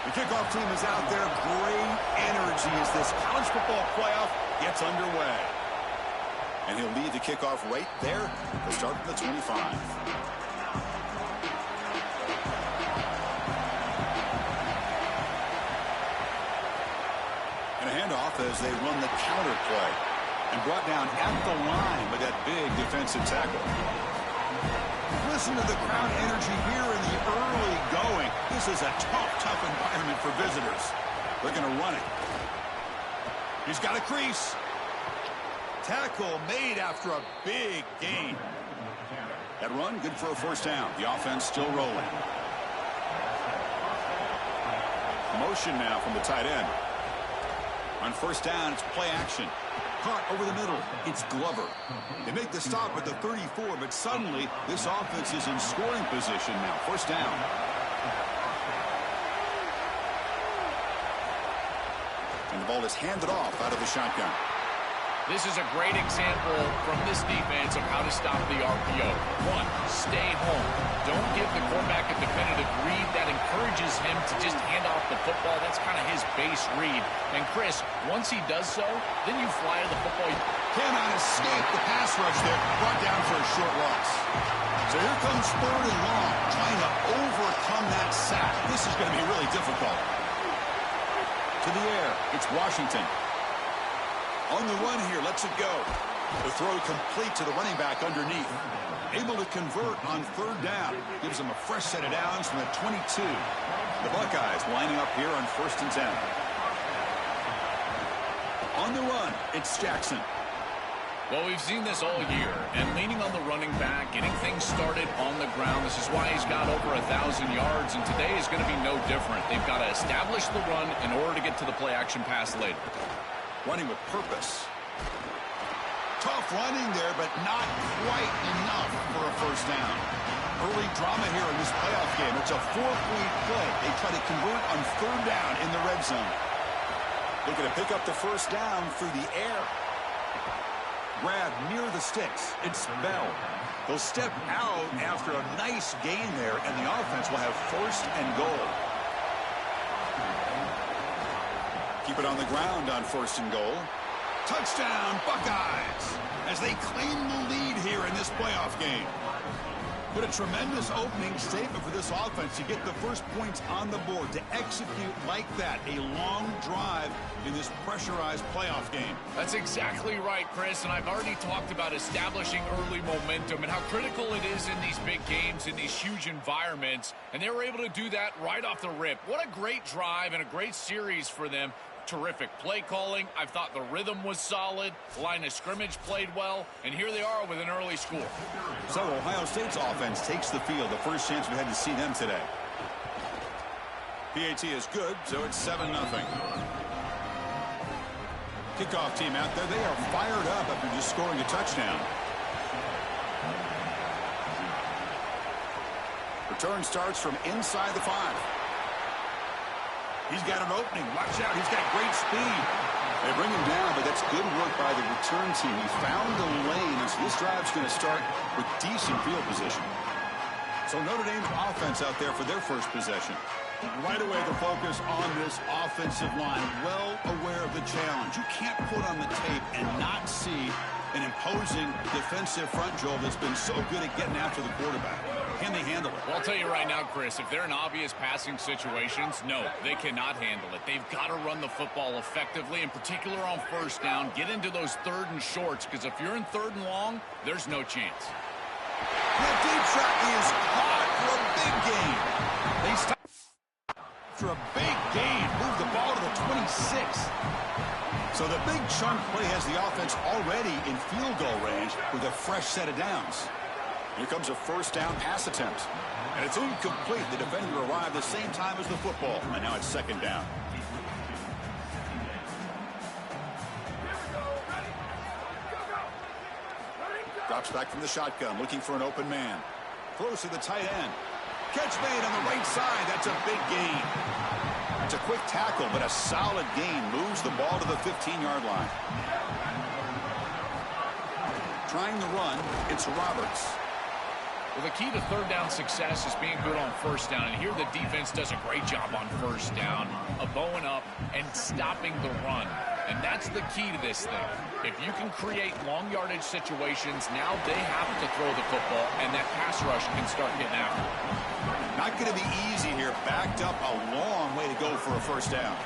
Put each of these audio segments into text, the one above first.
The kickoff team is out there. Great energy as this college football playoff gets underway. And he'll lead the kickoff right there. They'll start from the 25. And a handoff as they run the counter play. And brought down at the line with that big defensive tackle. Listen to the crowd energy here in the early going. This is a tough environment for visitors. They're going to run it. He's got a crease. Tackle made after a big gain. That run, good for a first down. The offense still rolling. Motion now from the tight end. On first down, it's play action. Caught over the middle. It's Glover. They make the stop at the 34, but suddenly this offense is in scoring position now. First down. And the ball is handed off out of the shotgun. This is a great example from this defense of how to stop the RPO. One, stay home. Don't give the quarterback a definitive read. That encourages him to just hand off the football. That's kind of his base read. And Chris, once he does so, then you fly to the football. Cannot escape the pass rush there. Brought down for a short loss. So here comes third and long, trying to overcome that sack. This is going to be really difficult. To the air, it's Washington. On the run here, lets it go. The throw complete to the running back underneath. Able to convert on third down. Gives them a fresh set of downs from the 22. The Buckeyes lining up here on 1st and 10. On the run, it's Jackson. Well, we've seen this all year, and leaning on the running back, getting things started on the ground. This is why he's got over 1,000 yards, and today is going to be no different. They've got to establish the run in order to get to the play-action pass later. Running with purpose. Tough running there, but not quite enough for a first down. Early drama here in this playoff game. It's a 4-point play. They try to convert on third down in the red zone. Looking to pick up the first down through the air. Grab near the sticks. It's Bell. They'll step out after a nice gain there, and the offense will have 1st and goal. Keep it on the ground on 1st and goal. Touchdown, Buckeyes, as they claim the lead here in this playoff game. But a tremendous opening statement for this offense to get the first points on the board, to execute like that, a long drive in this pressurized playoff game. That's exactly right, Chris, and I've already talked about establishing early momentum and how critical it is in these big games, in these huge environments, and they were able to do that right off the rip. What a great drive and a great series for them. Terrific play calling. I thought the rhythm was solid. The line of scrimmage played well. And here they are with an early score. So Ohio State's offense takes the field. The first chance we had to see them today. PAT is good, so it's 7-0. Kickoff team out there. They are fired up after just scoring a touchdown. Return starts from inside the 5. He's got an opening. Watch out. He's got great speed. They bring him down, but that's good work by the return team. He found the lane, and so this drive's going to start with decent field position. So Notre Dame's offense out there for their first possession. Right away, the focus on this offensive line. Well aware of the challenge. You can't put on the tape and not see an imposing defensive front, Joel, that's been so good at getting after the quarterback. Can they handle it? Well, I'll tell you right now, Chris, if they're in obvious passing situations, no, they cannot handle it. They've got to run the football effectively, in particular on first down. Get into those 3rd and shorts, because if you're in 3rd and long, there's no chance. That deep shot is caught for a big gain. They stop for a big gain. Move the ball to the 26. So the big chunk play has the offense already in field goal range with a fresh set of downs. Here comes a first down pass attempt. And it's incomplete. The defender arrived the same time as the football. And now it's 2nd down. Drops back from the shotgun, looking for an open man. Close to the tight end. Catch made on the right side. That's a big gain. It's a quick tackle, but a solid gain. Moves the ball to the 15-yard line. Trying to run, it's Roberts. Well, the key to third down success is being good on first down. And here the defense does a great job on first down of bowing up and stopping the run. And that's the key to this thing. If you can create long yardage situations, now they have to throw the football, and that pass rush can start getting after it. Not going to be easy here. Backed up a long way to go for a first down.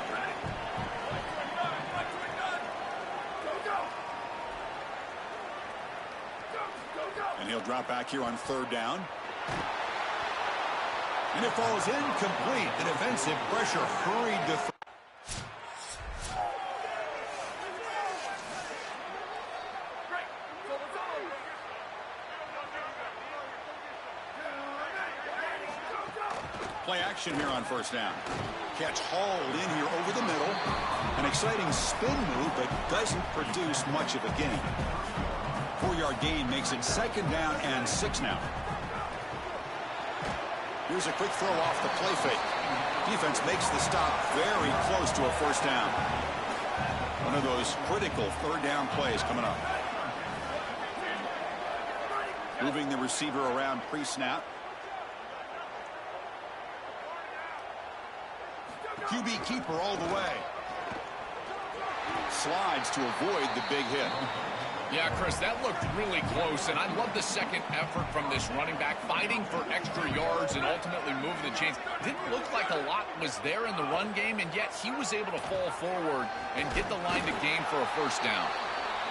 And he'll drop back here on third down. And it falls incomplete. The defensive pressure hurried to play action here on first down. Catch hauled in here over the middle. An exciting spin move, but doesn't produce much of a gain. 4-yard gain makes it second down and 6 now. Here's a quick throw off the play fake. Defense makes the stop very close to a first down. One of those critical third down plays coming up. Moving the receiver around pre-snap. QB keeper all the way. Slides to avoid the big hit. Yeah, Chris, that looked really close, and I love the second effort from this running back, fighting for extra yards and ultimately moving the chains. Didn't look like a lot was there in the run game, and yet he was able to fall forward and get the line to gain for a first down.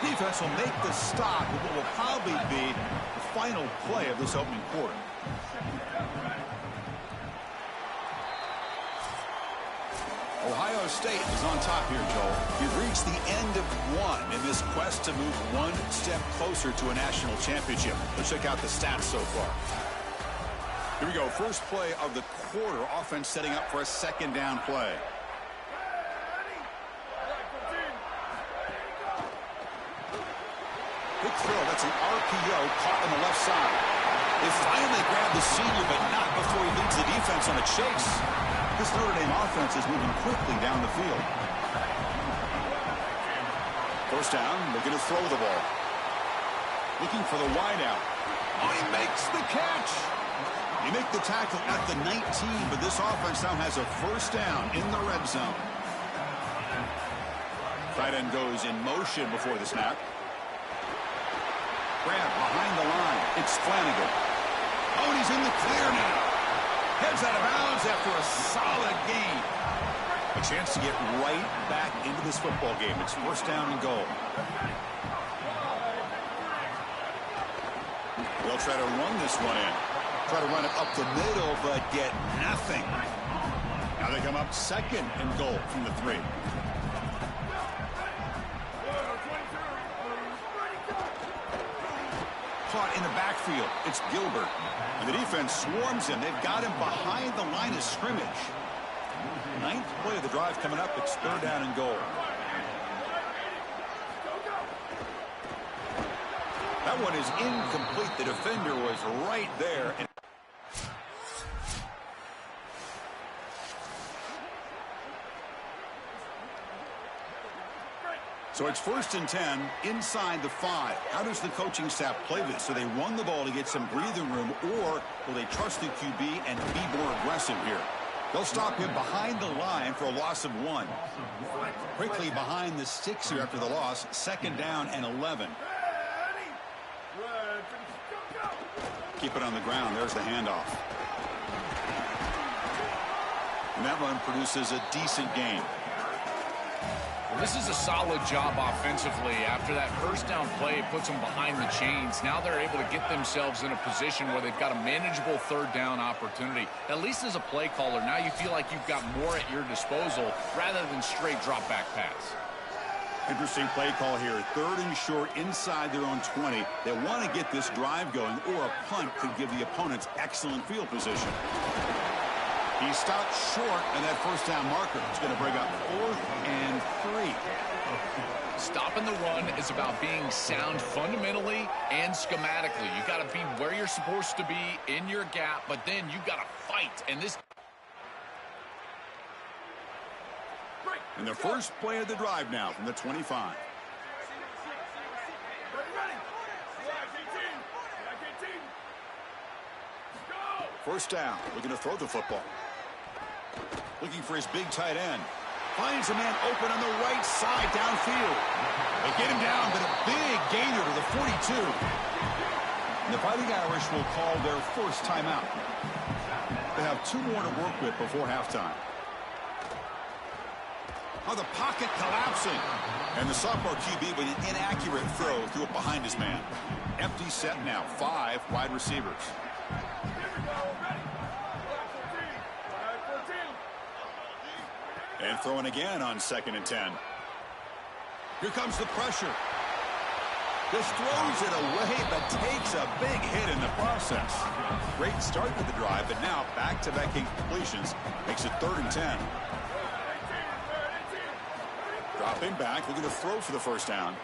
Defense will make the stop with what will probably be the final play of this opening quarter. Ohio State is on top here, Joel. We've reached the end of one in this quest to move one step closer to a national championship. Let's check out the stats so far. Here we go. First play of the quarter. Offense setting up for a second down play. Big throw. That's an RPO caught on the left side. They finally grab the senior, but not before he leads the defense on a chase. This Notre Dame offense is moving quickly down the field. First down, looking to throw the ball. Looking for the wideout. Oh, he makes the catch. He makes the tackle at the 19, but this offense now has a first down in the red zone. Tight end goes in motion before the snap. Grab behind the line. It's Flanagan. Oh, and he's in the clear now. Heads out of bounds after a solid gain. A chance to get right back into this football game. It's first down and goal. They'll try to run this one in. Try to run it up the middle, but get nothing. Now they come up second and goal from the 3. Caught in the backfield. It's Gilbert. And the defense swarms him. They've got him behind the line of scrimmage. 9th play of the drive coming up. It's third down and goal. That one is incomplete. The defender was right there. So it's first and 10 inside the 5. How does the coaching staff play this? So they run the ball to get some breathing room, or will they trust the QB and be more aggressive here? They'll stop him behind the line for a loss of 1. Quickly behind the 6 here after the loss. Second down and 11. Keep it on the ground. There's the handoff. And that run produces a decent gain. Well, this is a solid job offensively. After that first down play, it puts them behind the chains. Now they're able to get themselves in a position where they've got a manageable third down opportunity. At least as a play caller, now you feel like you've got more at your disposal rather than straight drop back pass. Interesting play call here. Third and short inside their own 20. They want to get this drive going, or a punt could give the opponents excellent field position. He stopped short, and that first down marker is going to bring up 4th and 3. Stopping the run is about being sound fundamentally and schematically. You got to be where you're supposed to be in your gap, but then you got to fight. And this. And the first play of the drive now from the 25. First down, looking to throw the football. Looking for his big tight end. Finds a man open on the right side downfield. They get him down, but a big gainer to the 42. And the Fighting Irish will call their first timeout. They have 2 more to work with before halftime. Oh, the pocket collapsing. And the sophomore QB with an inaccurate throw threw it behind his man. Empty set now, 5 wide receivers. And throwing again on 2nd and 10. Here comes the pressure. Just throws it away, but takes a big hit in the process. Great start to the drive, but now back-to-back incompletions makes it 3rd and 10. Dropping back, looking to throw for the first down.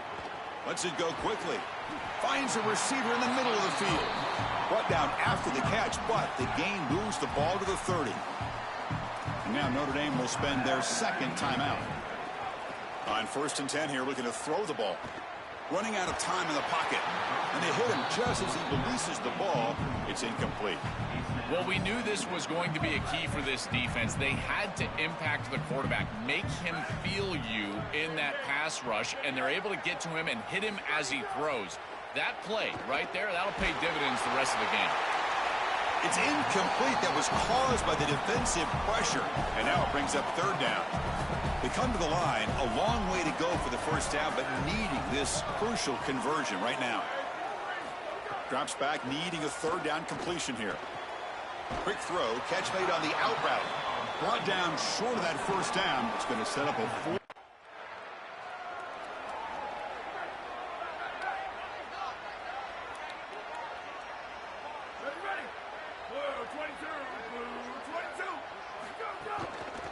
Lets it go quickly. Finds a receiver in the middle of the field. Brought down after the catch, but the gain moves the ball to the 30. And now Notre Dame will spend their 2nd timeout. On 1st and 10 here, looking to throw the ball. Running out of time in the pocket. And they hit him just as he releases the ball. It's incomplete. Well, we knew this was going to be a key for this defense. They had to impact the quarterback, make him feel you in that pass rush, and they're able to get to him and hit him as he throws. That play right there, that'll pay dividends the rest of the game. It's incomplete. That was caused by the defensive pressure. And now it brings up 3rd down. They come to the line, a long way to go for the first down, but needing this crucial conversion right now. Drops back, needing a 3rd down completion here. Quick throw, catch made on the out route. Brought down short of that first down. It's going to set up a 4.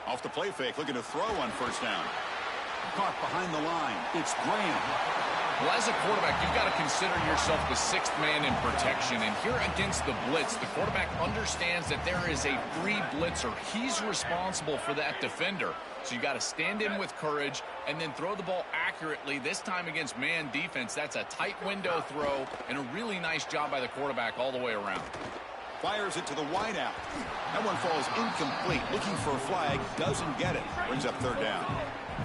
Off the play fake, looking to throw on first down. Caught behind the line. It's Graham. Well, as a quarterback, you've got to consider yourself the 6th man in protection. And here against the blitz, the quarterback understands that there is a free blitzer. He's responsible for that defender. So you got to stand in with courage and then throw the ball accurately. This time against man defense, that's a tight window throw and a really nice job by the quarterback all the way around. Fires it to the wideout. That one falls incomplete. Looking for a flag. Doesn't get it. Brings up 3rd down.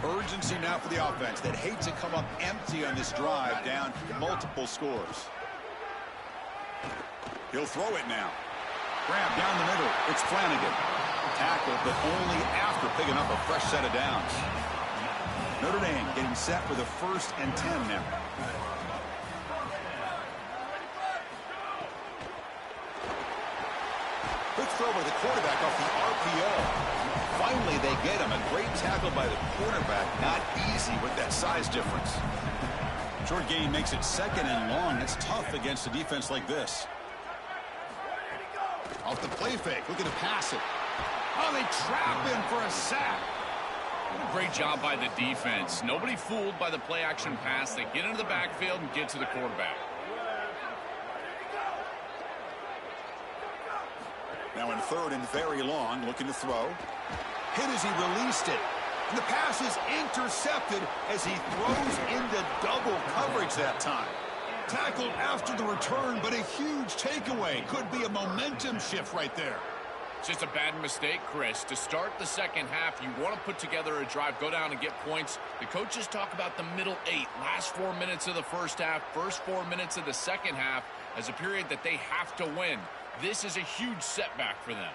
Urgency now for the offense that hates to come up empty on this drive, down multiple scores. He'll throw it now. Grab down the middle. It's Flanagan. Tackle, but only after picking up a fresh set of downs. Notre Dame getting set with a 1st and 10 now. Quick throw by the quarterback off the RPO. Finally, they get him. A great tackle by the quarterback. Not easy with that size difference. Short gain makes it 2nd and long. It's tough against a defense like this. Off the play fake, looking to pass it. Oh, they trap him for a sack. What a great job by the defense. Nobody fooled by the play-action pass. They get into the backfield and get to the quarterback. Now in 3rd and very long, looking to throw. Hit as he released it. And the pass is intercepted as he throws into double coverage that time. Tackled after the return, but a huge takeaway. Could be a momentum shift right there. It's just a bad mistake, Chris. To start the 2nd half, you want to put together a drive, go down and get points. The coaches talk about the middle 8, last 4 minutes of the first half, first 4 minutes of the second half as a period that they have to win. This is a huge setback for them.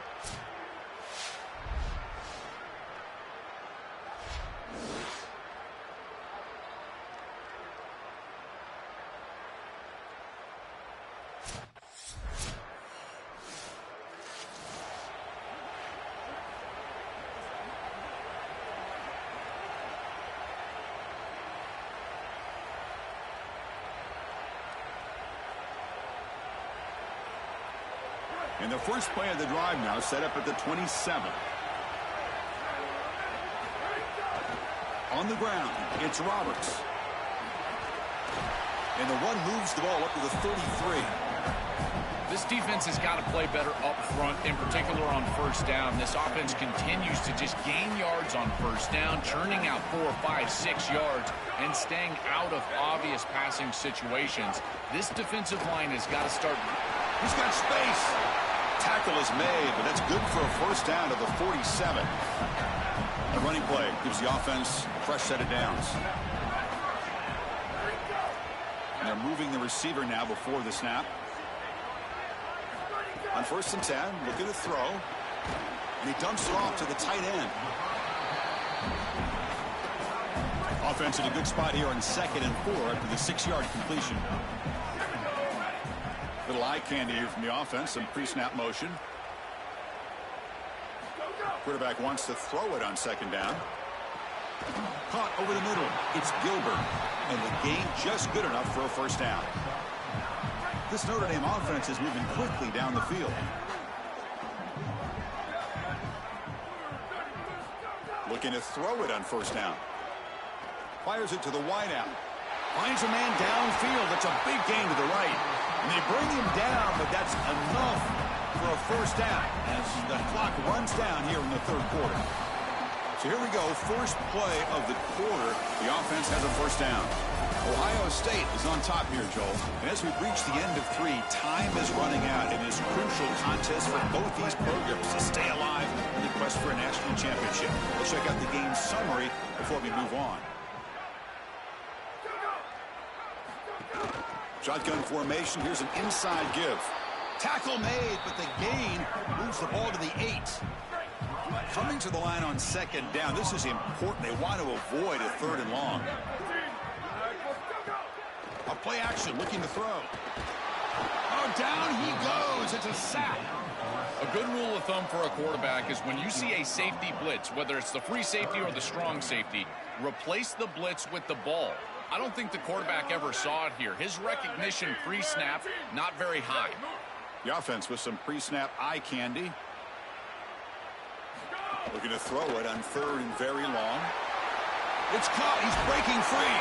And the first play of the drive now set up at the 27. On the ground, it's Roberts. And the run moves the ball up to the 33. This defense has got to play better up front, in particular on first down. This offense continues to just gain yards on first down, churning out 4, 5, 6 yards, and staying out of obvious passing situations. This defensive line has got to start. He's got space. tackle is made, but that's good for a first down to the 47. The running play gives the offense a fresh set of downs. And they're moving the receiver now before the snap. On 1st and 10, looking to throw. And he dumps it off to the tight end. Offense in a good spot here on 2nd and 4 after the 6-yard completion. Little eye candy here from the offense. Some pre-snap motion. Quarterback wants to throw it on 2nd down. Caught over the middle. It's Gilbert. And the gain just good enough for a first down. This Notre Dame offense is moving quickly down the field. Looking to throw it on 1st down. Fires it to the wideout. Finds a man downfield. That's a big gain to the right. And they bring him down, but that's enough for a first down as the clock runs down here in the 3rd quarter. So here we go, first play of the quarter. The offense has a first down. Ohio State is on top here, Joel. And as we reach the end of 3, time is running out in this crucial contest for both these programs to stay alive in the quest for a national championship. We'll check out the game summary before we move on. Shotgun formation. Here's an inside give. Tackle made, but the gain moves the ball to the 8. Coming to the line on 2nd down. This is important. They want to avoid a 3rd and long. A play action, looking to throw. Oh, down he goes. It's a sack. A good rule of thumb for a quarterback is when you see a safety blitz, whether it's the free safety or the strong safety, replace the blitz with the ball. I don't think the quarterback ever saw it here. His recognition pre-snap, not very high. The offense with some pre-snap eye candy. Looking to throw it on 3rd and very long. It's caught. He's breaking free.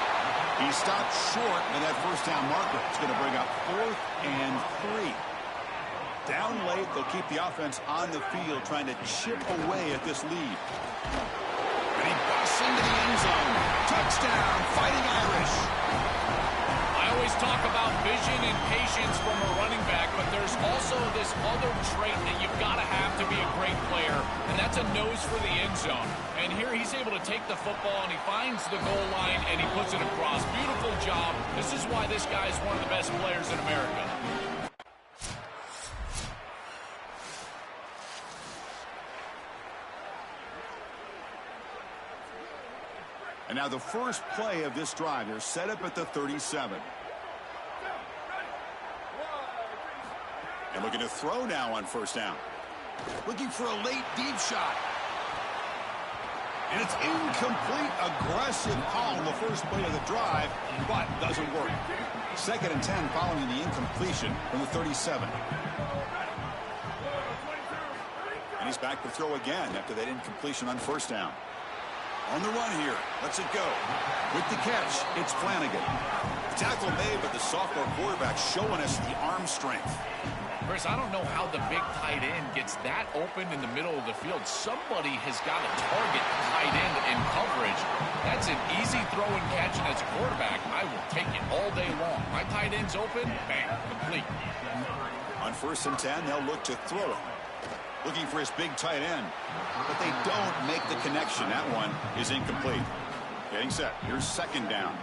He stopped short of that first down marker. It's going to bring up 4th and 3. Down late, they'll keep the offense on the field trying to chip away at this lead. And he busts into the end zone. Touchdown, Fighting Irish. I always talk about vision and patience from a running back, but there's also this other trait that you've got to have to be a great player, and that's a nose for the end zone. And here he's able to take the football, and he finds the goal line, and he puts it across. Beautiful job. This is why this guy is one of the best players in America. And now the first play of this drive. They're set up at the 37. And looking to throw now on 1st down. Looking for a late deep shot. And it's incomplete. Aggressive call on the first play of the drive, but doesn't work. 2nd and 10 following the incompletion from the 37. And he's back to throw again after that incompletion on 1st down. On the run here. Lets it go. With the catch, it's Flanagan. The tackle made, but the sophomore quarterback showing us the arm strength. Chris, I don't know how the big tight end gets that open in the middle of the field. Somebody has got to target the tight end in coverage. That's an easy throw and catch, and as a quarterback, I will take it all day long. My tight end's open, bang, complete. On 1st and 10, they'll look to throw it. Looking for his big tight end, but they don't make the connection. That one is incomplete. Getting set. Here's 2nd down.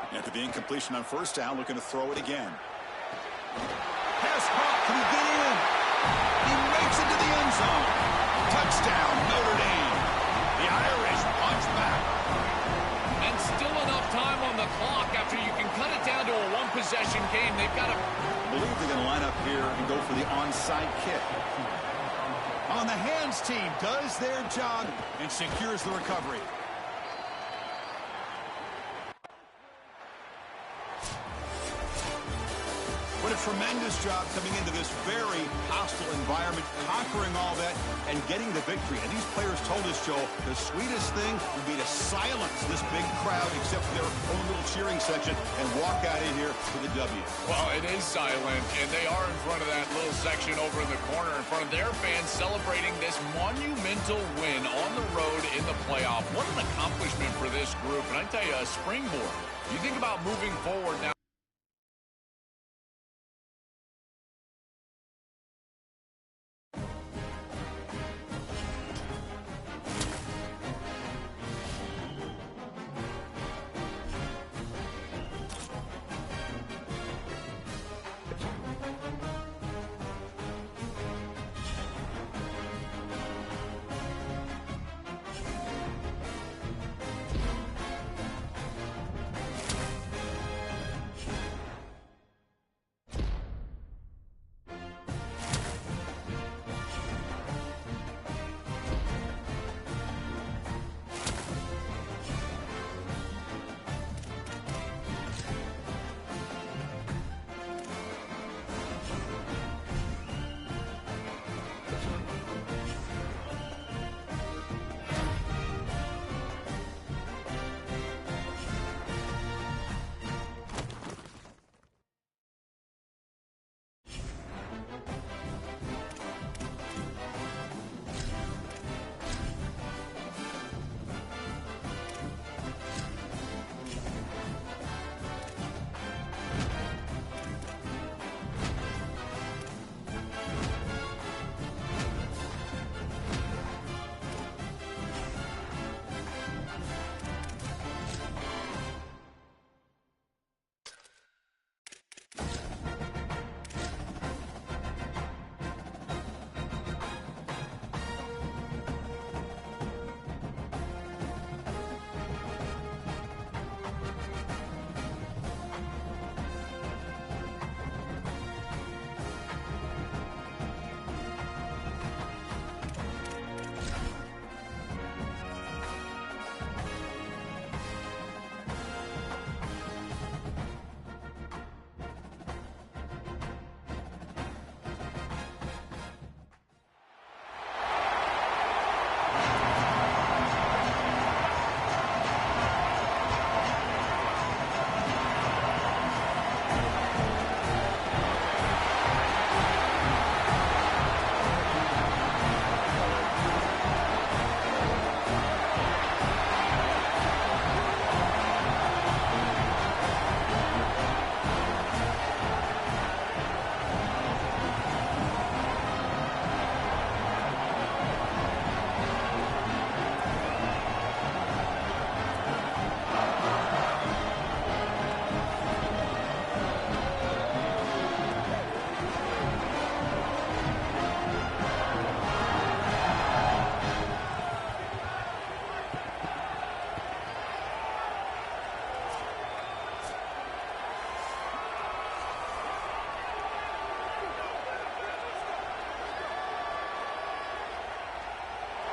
After the incompletion on 1st down, looking to throw it again. Pass caught. Can he get in? He makes it to the end zone. Touchdown, Notre Dame. The Irish punch back. And still enough time on the clock after you can cut it down to a one-possession game. They've got to... I believe they're going to line up here and go for the onside kick. On the hands team does their job and secures the recovery. What a tremendous job coming into this very hostile environment, conquering all that, and getting the victory. And these players told us, Joel, the sweetest thing would be to silence this big crowd, except for their own little cheering section, and walk out in here with a W. Well, it is silent, and they are in front of that little section over in the corner in front of their fans celebrating this monumental win on the road in the playoff. What an accomplishment for this group. And I tell you, a springboard. You think about moving forward now.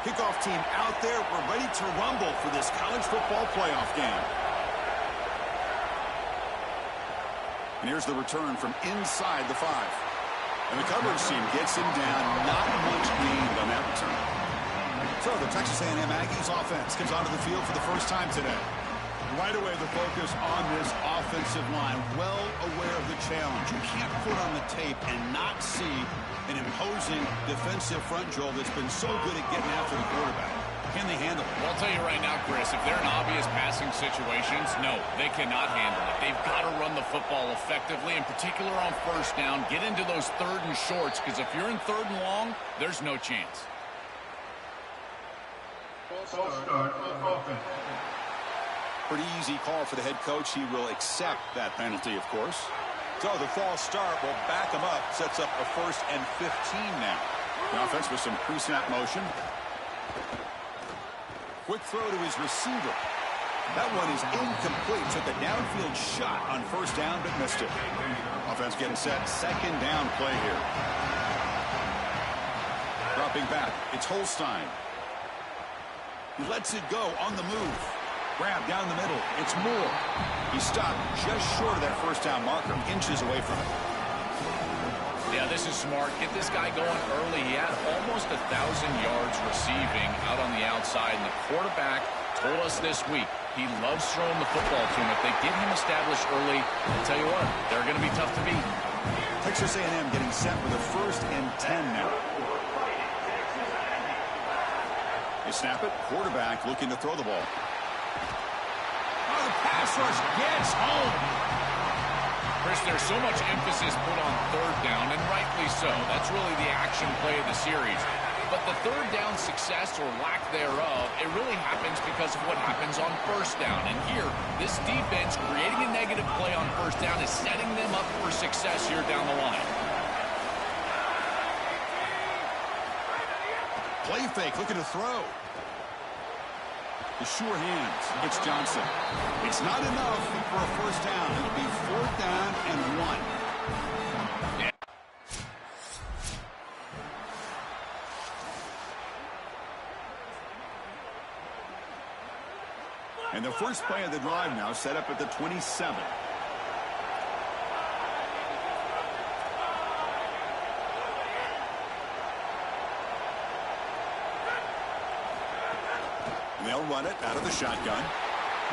Kickoff team out there. We're ready to rumble for this college football playoff game. And here's the return from inside the 5. And the coverage team gets him down. Not much gained on that return. So the Texas A&M Aggies offense comes onto the field for the first time today. Right away, the focus on this offensive line. Well aware of the challenge. You can't put on the tape and not see an imposing defensive front, Joel, that's been so good at getting after the quarterback. Can they handle it? Well, I'll tell you right now, Chris, if they're in obvious passing situations, no, they cannot handle it. They've got to run the football effectively, in particular on first down. Get into those third and shorts, because if you're in third and long, there's no chance. Pretty easy call for the head coach. He will accept that penalty, of course. So the false start will back him up. Sets up a 1st and 15 now. The offense with some pre-snap motion. Quick throw to his receiver. That one is incomplete. Took a downfield shot on first down, but missed it. Offense getting set. Second down play here. Dropping back. It's Holstein. He lets it go on the move. Grab down the middle. It's Moore. He stopped just short of that first down marker, inches away from it. Yeah, this is smart. Get this guy going early. He had almost 1,000 yards receiving out on the outside, and the quarterback told us this week he loves throwing the football to him. If they get him established early, I'll tell you what, they're going to be tough to beat. Texas A&M getting set with a 1st and 10 now. They snap it. Quarterback looking to throw the ball. Oh, the pass rush gets home. Chris, there's so much emphasis put on third down, and rightly so. That's really the action play of the series. But the third down success or lack thereof, it really happens because of what happens on first down. And here, this defense creating a negative play on first down is setting them up for success here down the line. Play fake, looking to throw. The sure hands. It's Johnson. It's not enough for a first down. It'll be 4th down and 1. Yeah. And the first play of the drive now set up at the 27. They'll run it out of the shotgun.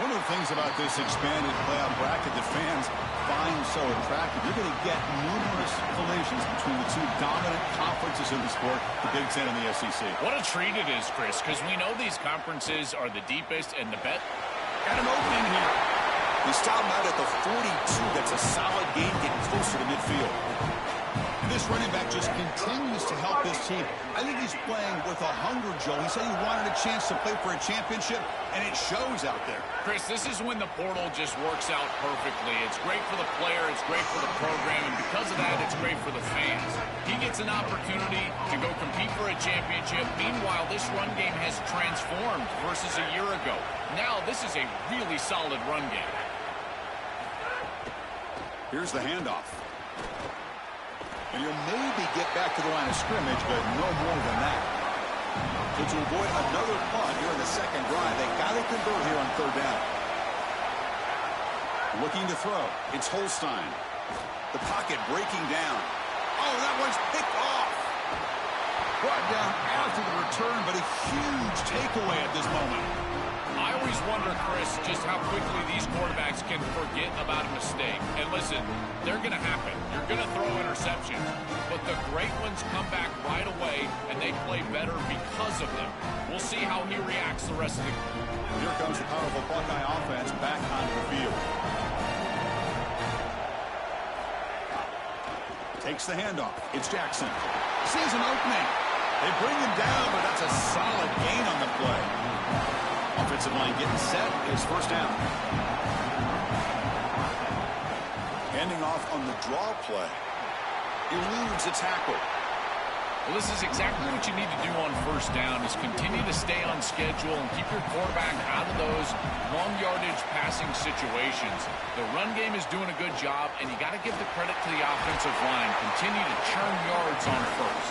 One of the things about this expanded playoff bracket that fans find so attractive, you're going to get numerous collisions between the two dominant conferences in the sport, the Big Ten and the SEC. What a treat it is, Chris, because we know these conferences are the deepest and the best. Got an opening here. He stopped out at the 42. That's a solid gain, getting closer to midfield. And this running back just continues to help this team. I think he's playing with a hunger, Joe. He said he wanted a chance to play for a championship, and it shows out there. Chris, this is when the portal just works out perfectly. It's great for the player, it's great for the program, and because of that, it's great for the fans. He gets an opportunity to go compete for a championship. Meanwhile, this run game has transformed versus a year ago. Now, this is a really solid run game. Here's the handoff. And he'll maybe get back to the line of scrimmage, but no more than that. So to avoid another punt here in the second drive, they got to convert here on third down. Looking to throw. It's Holstein. The pocket breaking down. Oh, that one's picked off. Brought down after the return, but a huge takeaway at this moment. I always wonder, Chris, just how quickly these quarterbacks can forget about a mistake. And listen, they're going to happen. You're going to throw interceptions. But the great ones come back right away, and they play better because of them. We'll see how he reacts the rest of the game. Here comes the powerful Buckeye offense back onto the field. Takes the handoff. It's Jackson. Sees an opening. They bring him down, but that's a solid gain on the play. Offensive line getting set. It's first down. Handing off on the draw play. Eludes a tackle. Well, this is exactly what you need to do on first down is continue to stay on schedule and keep your quarterback out of those long yardage passing situations. The run game is doing a good job, and you got to give the credit to the offensive line. Continue to churn yards on first.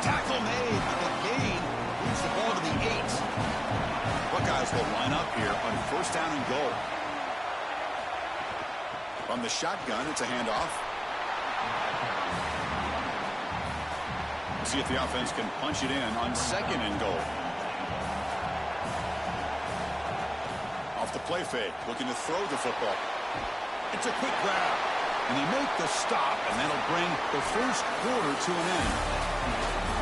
Tackle made, but the gain Moves the ball to the 8. Buckeyes will line up here on first down and goal. From the shotgun, it's a handoff. See if the offense can punch it in on second and goal. Off the play fake, looking to throw the football. It's a quick grab. And they make the stop, and that'll bring the first quarter to an end.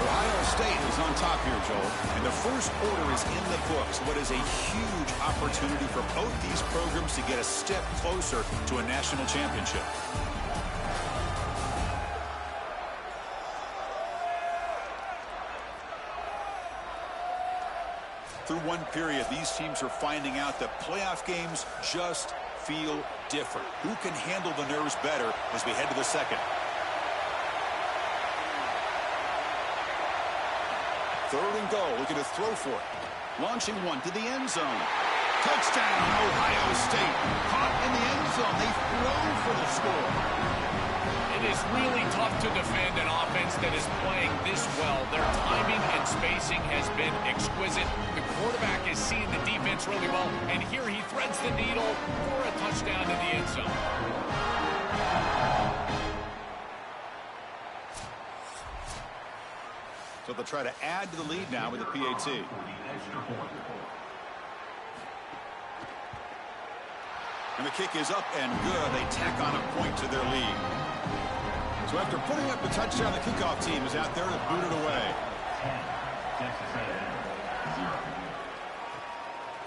Ohio State is on top here, Joel. And the first quarter is in the books. What is a huge opportunity for both these programs to get a step closer to a national championship. Through one period, these teams are finding out that playoff games just feel different. Who can handle the nerves better as we head to the second? Third and goal, looking to throw for it. Launching one to the end zone. Touchdown, Ohio State. Caught in the end zone. They throw for the score. It is really tough to defend an offense that is playing this well. Their timing and spacing has been exquisite. The quarterback is seeing the defense really well, and here he threads the needle for a touchdown in the end zone. So they'll try to add to the lead now with the PAT. And the kick is up and good. They tack on a point to their lead. So after putting up the touchdown, the kickoff team is out there to boot it away.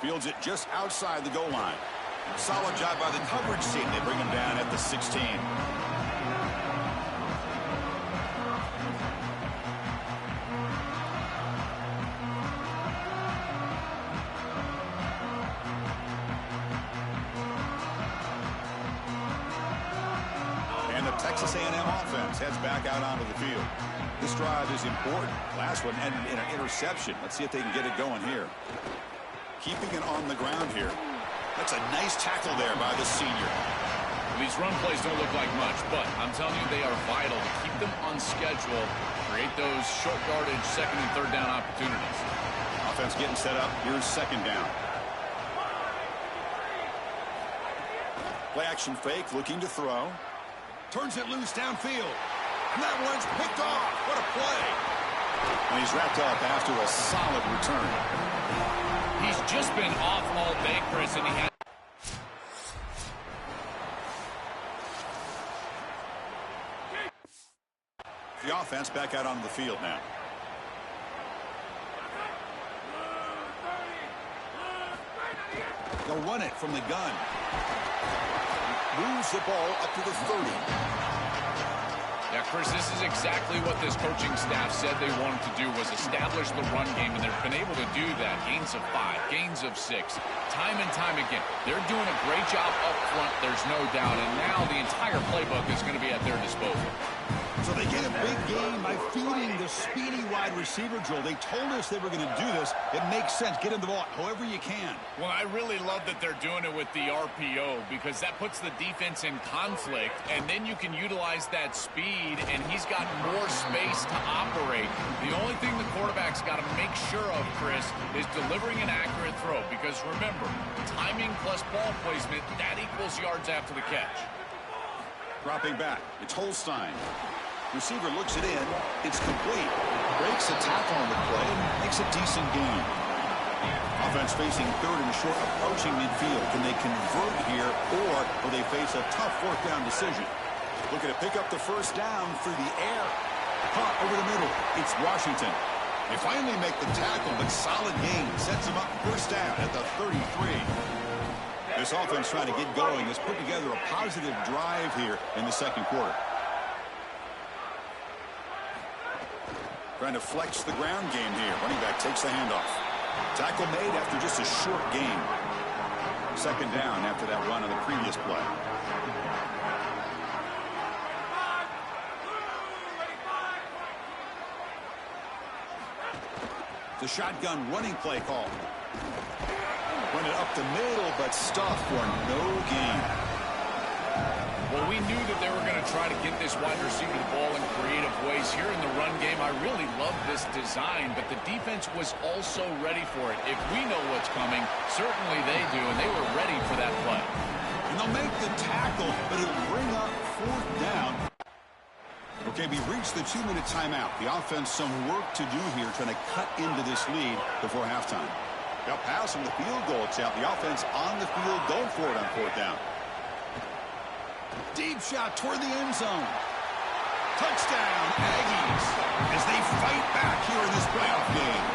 Fields it just outside the goal line. Solid job by the coverage team. They bring him down at the 16. Texas A&M offense heads back out onto the field. This drive is important. Last one ended in an interception. Let's see if they can get it going here. Keeping it on the ground here. That's a nice tackle there by the senior. These run plays don't look like much, but I'm telling you, they are vital to keep them on schedule, create those short yardage second and third down opportunities. Offense getting set up. Here's second down. Play action fake, looking to throw. Turns it loose downfield. And that one's picked off. What a play. And he's wrapped up after a solid return. He's just been off all day, Chris, and he had... The offense back out onto the field now. They'll run it from the gun. Moves the ball up to the 30. Yeah, Chris, this is exactly what this coaching staff said they wanted to do, was establish the run game, and they've been able to do that. Gains of 5, gains of 6, time and time again. They're doing a great job up front, there's no doubt, and now the entire playbook is going to be at their disposal. So they get a big game by feeding the speedy wide receiver drill. They told us they were going to do this. It makes sense. Get him the ball however you can. Well, I really love that they're doing it with the RPO because that puts the defense in conflict, and then you can utilize that speed, and he's got more space to operate. The only thing the quarterback's got to make sure of, Chris, is delivering an accurate throw because, remember, timing plus ball placement, that equals yards after the catch. Dropping back. It's Holstein. Receiver looks it in. It's complete. Breaks a tackle on the play and makes a decent gain. Offense facing third and short, approaching midfield. Can they convert here, or will they face a tough fourth down decision? Looking to pick up the first down through the air. Caught over the middle. It's Washington. They finally make the tackle, but solid gain sets them up first down at the 33. This offense trying to get going has put together a positive drive here in the second quarter. Trying to flex the ground game here. Running back takes the handoff. Tackle made after just a short gain. Second down after that run on the previous play. The shotgun running play call. Run it up the middle, but stuffed for no gain. Well, we knew that they were going to try to get this wide receiver the ball in creative ways. Here in the run game, I really love this design, but the defense was also ready for it. If we know what's coming, certainly they do, and they were ready for that play. And they'll make the tackle, but it'll bring up 4th down. Okay, we've reached the 2-minute timeout. The offense some work to do here, trying to cut into this lead before halftime. Now pass on the field goal attempt. The offense on the field going for it on 4th down. Deep shot toward the end zone. Touchdown, Aggies, as they fight back here in this playoff game.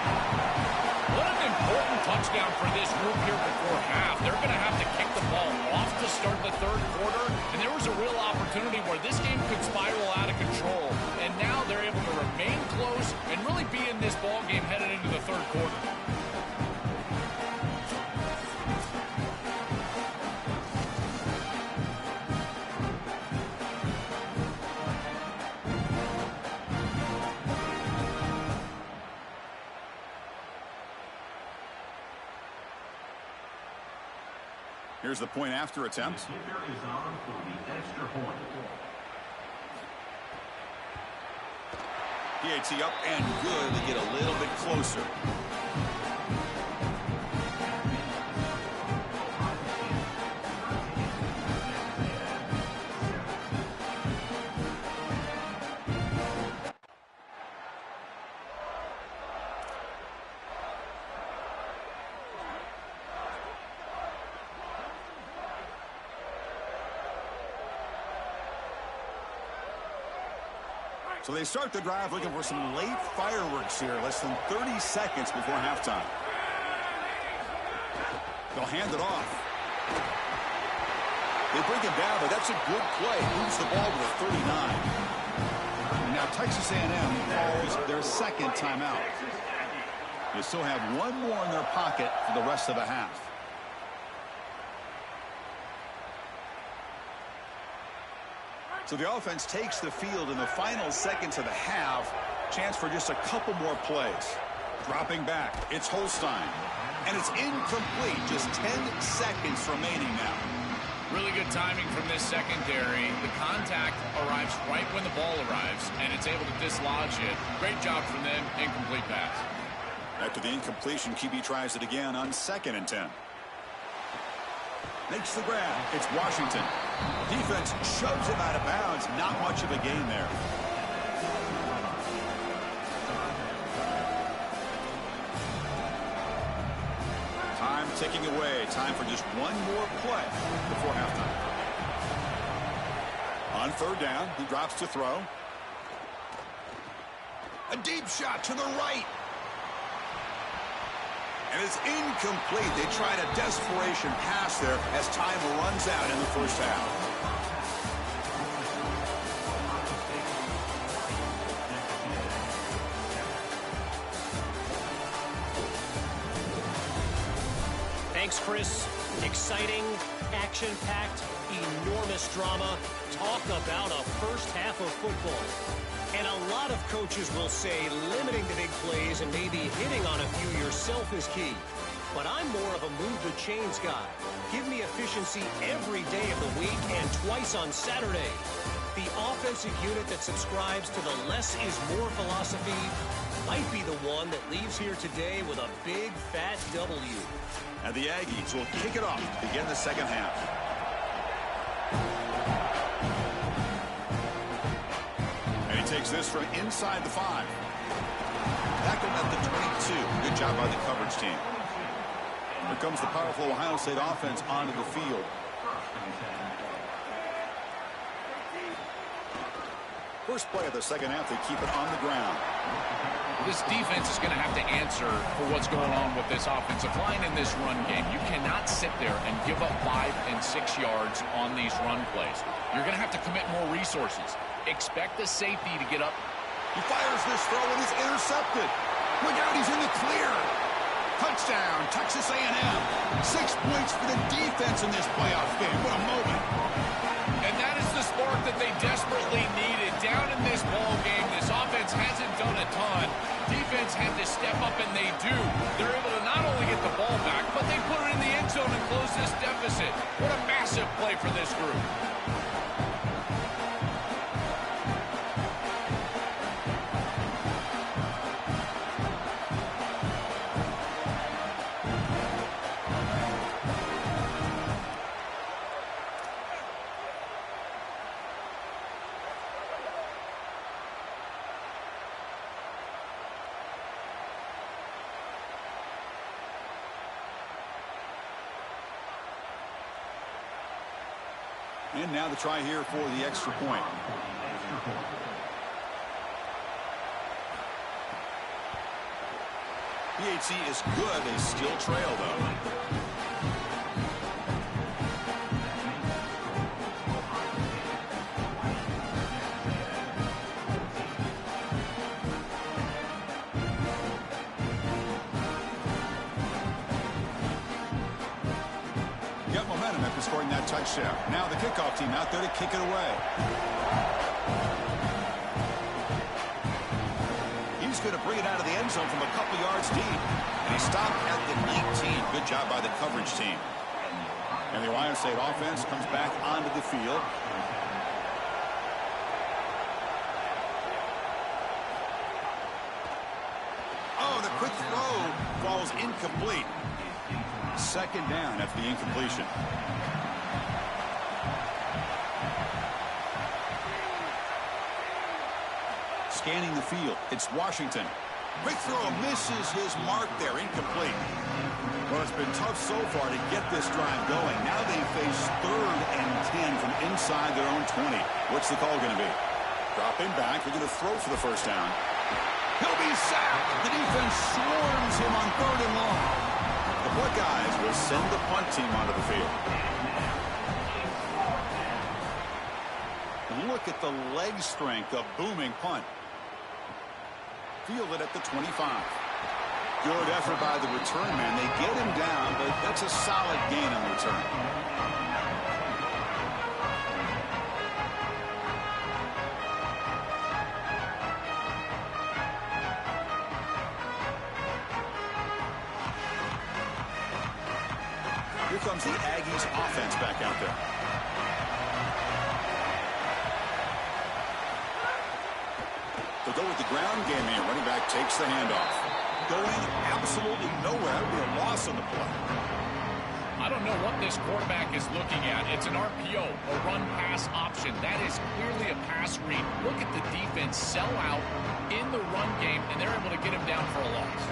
What an important touchdown for this group here before half. They're going to have to kick the ball off to start the 3rd quarter, and there was a real opportunity where this game could spiral out of control. And now they're able to remain close and really be in this ball game headed into the 3rd quarter. Here's the point after attempt. PAT up and good to get a little bit closer. So they start the drive looking for some late fireworks here, less than 30 seconds before halftime. They'll hand it off. They bring it down, but that's a good play. Moves the ball to the 39. And now Texas A&M calls their 2nd timeout. They still have one more in their pocket for the rest of the half. So the offense takes the field in the final seconds of the half. Chance for just a couple more plays. Dropping back, it's Holstein. And it's incomplete. Just 10 seconds remaining now. Really good timing from this secondary. The contact arrives right when the ball arrives, and it's able to dislodge it. Great job from them. Incomplete pass. After the incompletion, QB tries it again on 2nd and 10. Makes the grab. It's Washington. Defense shoves him out of bounds. Not much of a gain there. Time ticking away. Time for just one more play before halftime. On 3rd down, he drops to throw. A deep shot to the right. And it's incomplete. They tried a desperation pass there as time runs out in the 1st half. Thanks, Chris. Exciting, action-packed, enormous drama. Talk about a 1st half of football. And a lot of coaches will say limiting the big plays and maybe hitting on a few yourself is key. But I'm more of a move-the-chains guy. Give me efficiency every day of the week and twice on Saturday. The offensive unit that subscribes to the less is more philosophy might be the one that leaves here today with a big, fat W. And the Aggies will kick it off to begin the 2nd half. Takes this from inside the 5. Tackled at the 22. Good job by the coverage team. Here comes the powerful Ohio State offense onto the field. First play of the 2nd half, they keep it on the ground. This defense is going to have to answer for what's going on with this offensive line in this run game. You cannot sit there and give up 5 and 6 yards on these run plays. You're going to have to commit more resources. Expect the safety to get up. He fires this throw and it's intercepted. Look out, he's in the clear. Touchdown, Texas A&M. 6 points for the defense in this playoff game. What a moment. And that is the spark that they desperately needed. Down in this ball game, this offense hasn't done a ton. Defense had to step up, and they do. They're able to not only get the ball back, but they put it in the end zone and close this deficit. What a massive play for this group. And now the try here for the extra point. PHC is good. They still trail, though. Got momentum after scoring that touchdown. Now the kickoff team out there to kick it away. He's going to bring it out of the end zone from a couple yards deep. And he stopped at the 19. Good job by the coverage team. And the Ohio State offense comes back onto the field. Oh, the quick throw falls incomplete. Second down after the incompletion. Scanning the field, it's Washington. Quick throw misses his mark there, incomplete. Well, it's been tough so far to get this drive going. Now they face 3rd and 10 from inside their own 20. What's the call going to be? Dropping back, they're going to throw for the first down. He'll be sacked. The defense swarms him on 3rd and long. The Buckeyes will send the punt team onto the field. Look at the leg strength, a booming punt. Fielded at the 25. Good effort by the return man. They get him down, but that's a solid gain on the return. Here comes the Aggies offense back out there. They'll go with the ground game here. Running back takes the handoff. Going absolutely nowhere. That would be a loss on the play. I don't know what this quarterback is looking at. It's an RPO, a run-pass option. That is clearly a pass read. Look at the defense sell out in the run game, and they're able to get him down for a loss.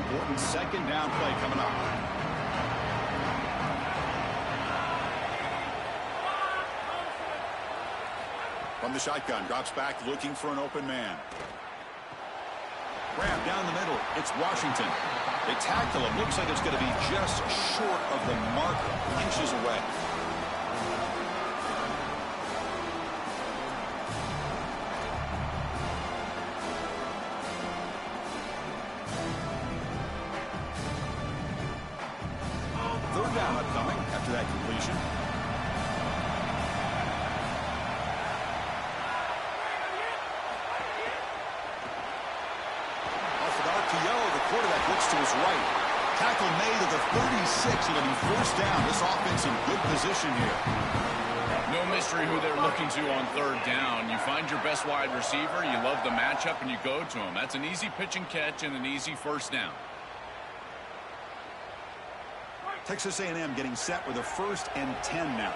Important second down play coming up. From the shotgun, drops back looking for an open man. Grab down the middle. It's Washington. They tackle him. Looks like it's going to be just short of the mark, inches away. Third down upcoming after that completion. Quarterback looks to his right. Tackle made at the 36. It'll be first down. This offense in good position here. No mystery who they're looking to on 3rd down. You find your best wide receiver, you love the matchup, and you go to him. That's an easy pitch and catch and an easy first down. Texas A&M getting set with a 1st and 10 now.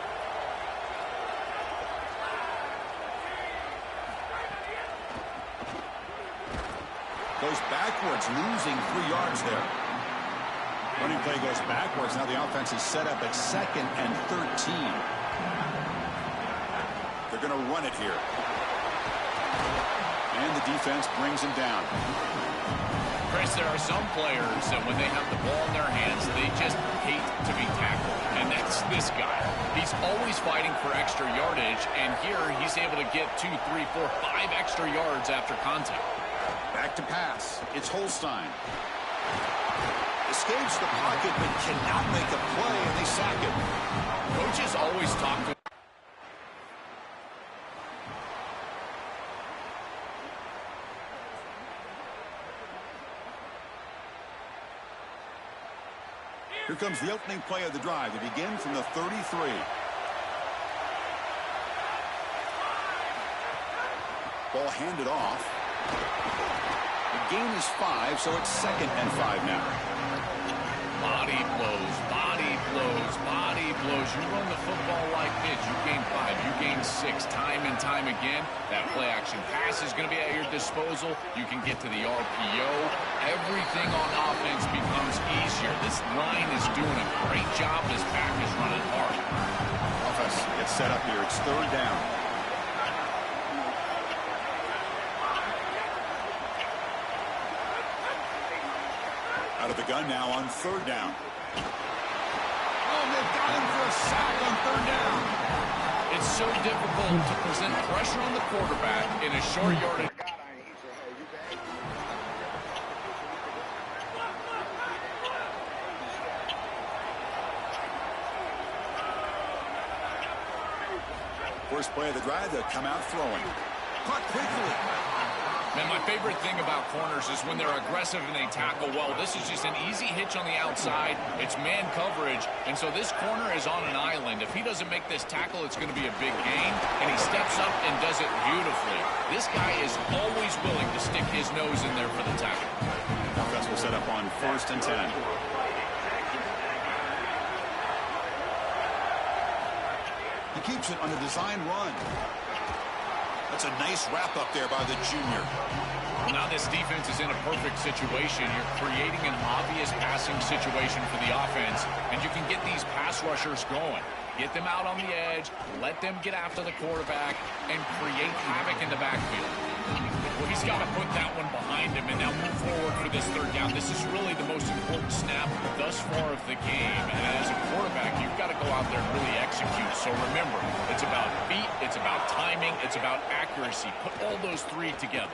Goes backwards, losing 3 yards there. Running play goes backwards. Now the offense is set up at 2nd and 13. They're going to run it here. And the defense brings him down. Chris, there are some players that when they have the ball in their hands, they just hate to be tackled. And that's this guy. He's always fighting for extra yardage, and here he's able to get 2, 3, 4, 5 extra yards after contact. Back to pass. It's Holstein. Escapes the pocket but cannot make a play, and they sack him. Coaches always talk to Here comes the opening play of the drive. They begin from the 33. Ball handed off. The gain is 5, so it's 2nd and 5 now. body blows, body blows, body blows. You run the football like this, you gain 5, you gain 6 time and time again. That play action pass is going to be at your disposal. You can get to the RPO. Everything on offense becomes easier. This line is doing a great job. This back is running hard. Offense gets set up here. It's 3rd down. Out of the gun now on 3rd down. Oh, they've got him for a sack on 3rd down. It's so difficult to present pressure on the quarterback in a short yardage. First play of the drive, they'll come out throwing. Caught quickly. Man, my favorite thing about corners is when they're aggressive and they tackle well. This is just an easy hitch on the outside. It's man coverage, and so this corner is on an island. If he doesn't make this tackle, it's going to be a big gain, and he steps up and does it beautifully. This guy is always willing to stick his nose in there for the tackle. Offense will set up on 1st and 10. He keeps it on a design run. That's a nice wrap up there by the junior. Well, now this defense is in a perfect situation. You're creating an obvious passing situation for the offense, and you can get these pass rushers going. Get them out on the edge, let them get after the quarterback, and create havoc in the backfield. Well, he's got to put that one behind him and now move forward for this 3rd down. This is really the most important snap thus far of the game. And as a quarterback, you've got to go out there and really execute. So remember, it's about feet, it's about timing, it's about accuracy. Put all those 3 together.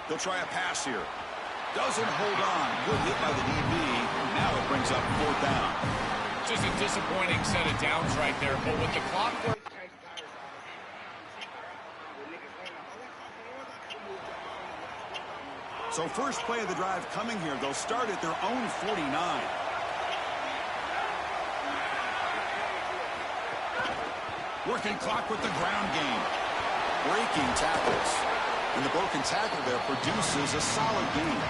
They'll try a pass here. Doesn't hold on. Good hit by the DB. Now it brings up 4th down. Just a disappointing set of downs right there. But with the clock... So first play of the drive coming here. They'll start at their own 49. Working clock with the ground game. Breaking tackles. And the broken tackle there produces a solid gain.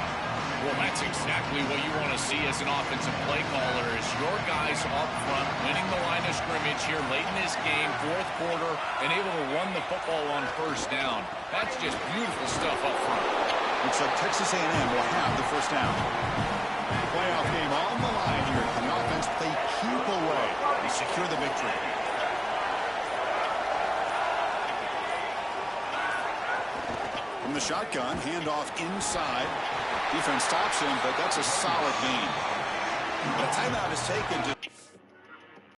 Well, that's exactly what you want to see as an offensive play caller is your guys up front winning the line of scrimmage here late in this game, 4th quarter, and able to run the football on 1st down. That's just beautiful stuff up front. Looks like Texas A&M will have the 1st down. Playoff game on the line here. Can the offense play keep away and secure the victory? From the shotgun, handoff inside. Defense stops him, but that's a solid gain. The timeout is taken to